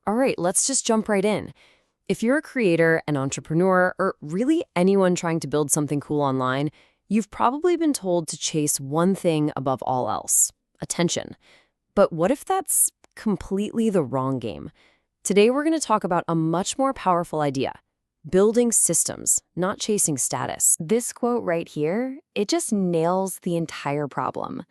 All right, let's just jump right in. If you're a creator, an entrepreneur, or really anyone trying to build something cool online, you've probably been told to chase one thing above all else: attention. But what if that's completely the wrong game? Today, we're going to talk about a much more powerful idea: building systems, not chasing status. This quote right here, it just nails the entire problem.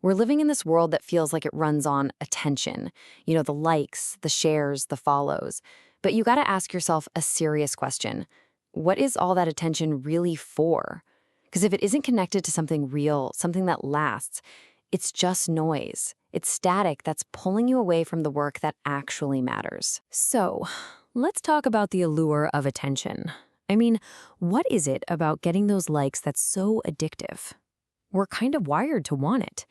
We're living in this world that feels like it runs on attention. The likes, the shares, the follows. But you got to ask yourself a serious question. What is all that attention really for? Because if it isn't connected to something real, something that lasts, it's just noise. It's static that's pulling you away from the work that actually matters. So, let's talk about the allure of attention. I mean, what is it about getting those likes that's so addictive? We're kind of wired to want it.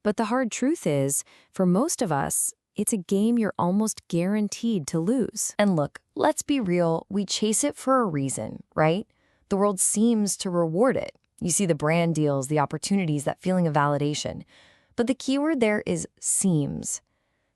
But the hard truth is, for most of us, it's a game you're almost guaranteed to lose. And look, let's be real, we chase it for a reason, right? The world seems to reward it. You see the brand deals, the opportunities, that feeling of validation. But the keyword there is seems.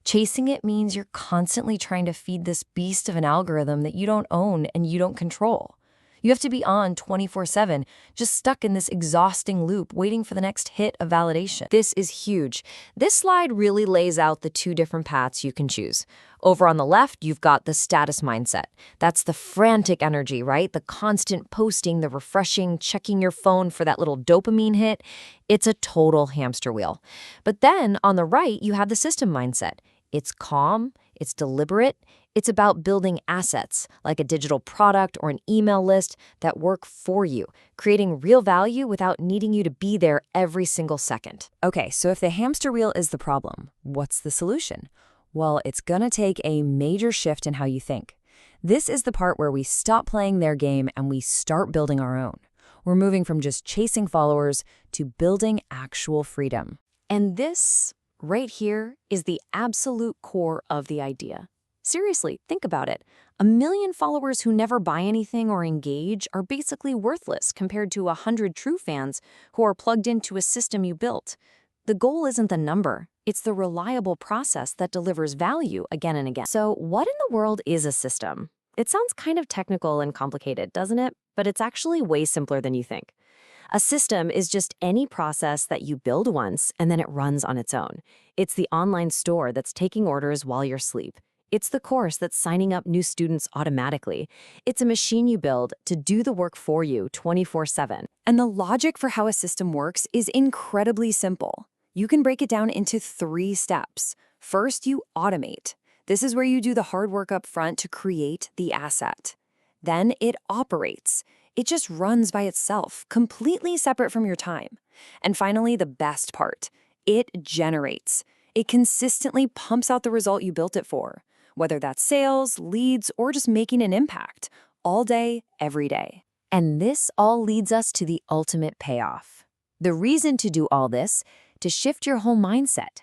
Chasing it means you're constantly trying to feed this beast of an algorithm that you don't own and you don't control. You have to be on 24/7, just stuck in this exhausting loop, waiting for the next hit of validation. This is huge. This slide really lays out the two different paths you can choose. Over on the left, you've got the status mindset. That's the frantic energy, right? The constant posting, the refreshing, checking your phone for that little dopamine hit. It's a total hamster wheel. But then on the right, you have the system mindset. It's calm, it's deliberate, it's about building assets, like a digital product or an email list, that work for you, creating real value without needing you to be there every single second. Okay, so if the hamster wheel is the problem, what's the solution? Well, it's gonna take a major shift in how you think. This is the part where we stop playing their game and we start building our own. We're moving from just chasing followers to building actual freedom. And this right here is the absolute core of the idea. Seriously, think about it. 1 million followers who never buy anything or engage are basically worthless compared to 100 true fans who are plugged into a system you built. The goal isn't the number, it's the reliable process that delivers value again and again. So what in the world is a system? It sounds kind of technical and complicated, doesn't it? But it's actually way simpler than you think. A system is just any process that you build once and then it runs on its own. It's the online store that's taking orders while you're asleep. It's the course that's signing up new students automatically. It's a machine you build to do the work for you 24/7. And the logic for how a system works is incredibly simple. You can break it down into 3 steps. First, you automate. This is where you do the hard work up front to create the asset. Then it operates. It just runs by itself, completely separate from your time. And finally, the best part, it generates. It consistently pumps out the result you built it for, whether that's sales, leads, or just making an impact, all day, every day. And this all leads us to the ultimate payoff. The reason to do all this, to shift your whole mindset.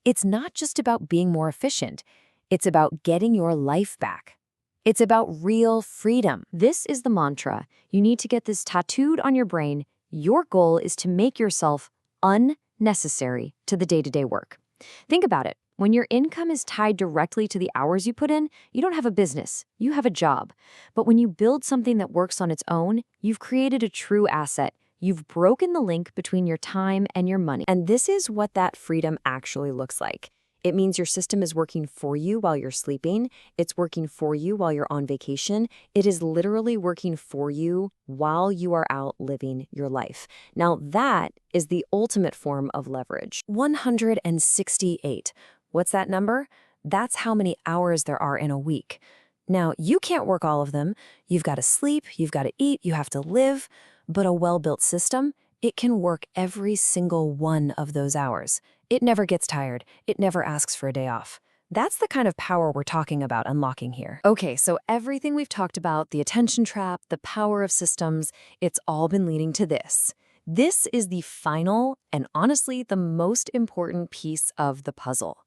It's not just about being more efficient. It's about getting your life back. It's about real freedom. This is the mantra. You need to get this tattooed on your brain. Your goal is to make yourself unnecessary to the day-to-day work. Think about it. When your income is tied directly to the hours you put in, you don't have a business, you have a job. But when you build something that works on its own, you've created a true asset. You've broken the link between your time and your money. And this is what that freedom actually looks like. It means your system is working for you while you're sleeping. It's working for you while you're on vacation. It is literally working for you while you are out living your life. Now, that is the ultimate form of leverage. 168. What's that number? That's how many hours there are in a week. Now, you can't work all of them. You've got to sleep, you've got to eat, you have to live. But a well-built system, it can work every single one of those hours. It never gets tired. It never asks for a day off. That's the kind of power we're talking about unlocking here. Okay, so everything we've talked about, the attention trap, the power of systems, it's all been leading to this. This is the final and honestly the most important piece of the puzzle.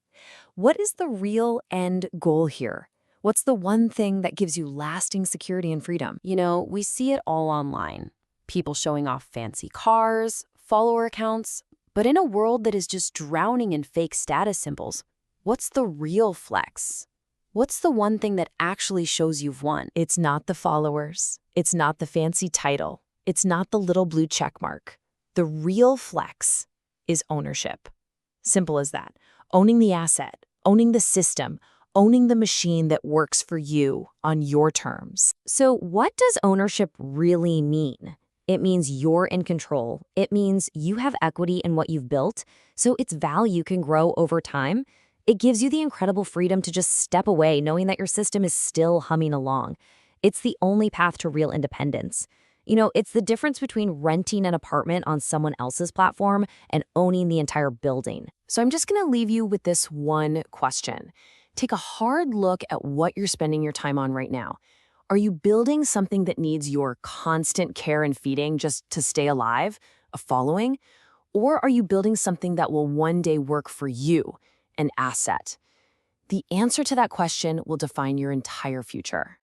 What is the real end goal here? What's the one thing that gives you lasting security and freedom? We see it all online. People showing off fancy cars, follower accounts. But in a world that is just drowning in fake status symbols, what's the real flex? What's the one thing that actually shows you've won? It's not the followers. It's not the fancy title. It's not the little blue check mark. The real flex is ownership. Simple as that. Owning the asset, owning the system, owning the machine that works for you on your terms. So what does ownership really mean? It means you're in control. It means you have equity in what you've built, so its value can grow over time. It gives you the incredible freedom to just step away knowing that your system is still humming along. It's the only path to real independence. It's the difference between renting an apartment on someone else's platform and owning the entire building. So I'm just going to leave you with this one question. Take a hard look at what you're spending your time on right now. Are you building something that needs your constant care and feeding just to stay alive, a following? Or are you building something that will one day work for you, an asset? The answer to that question will define your entire future.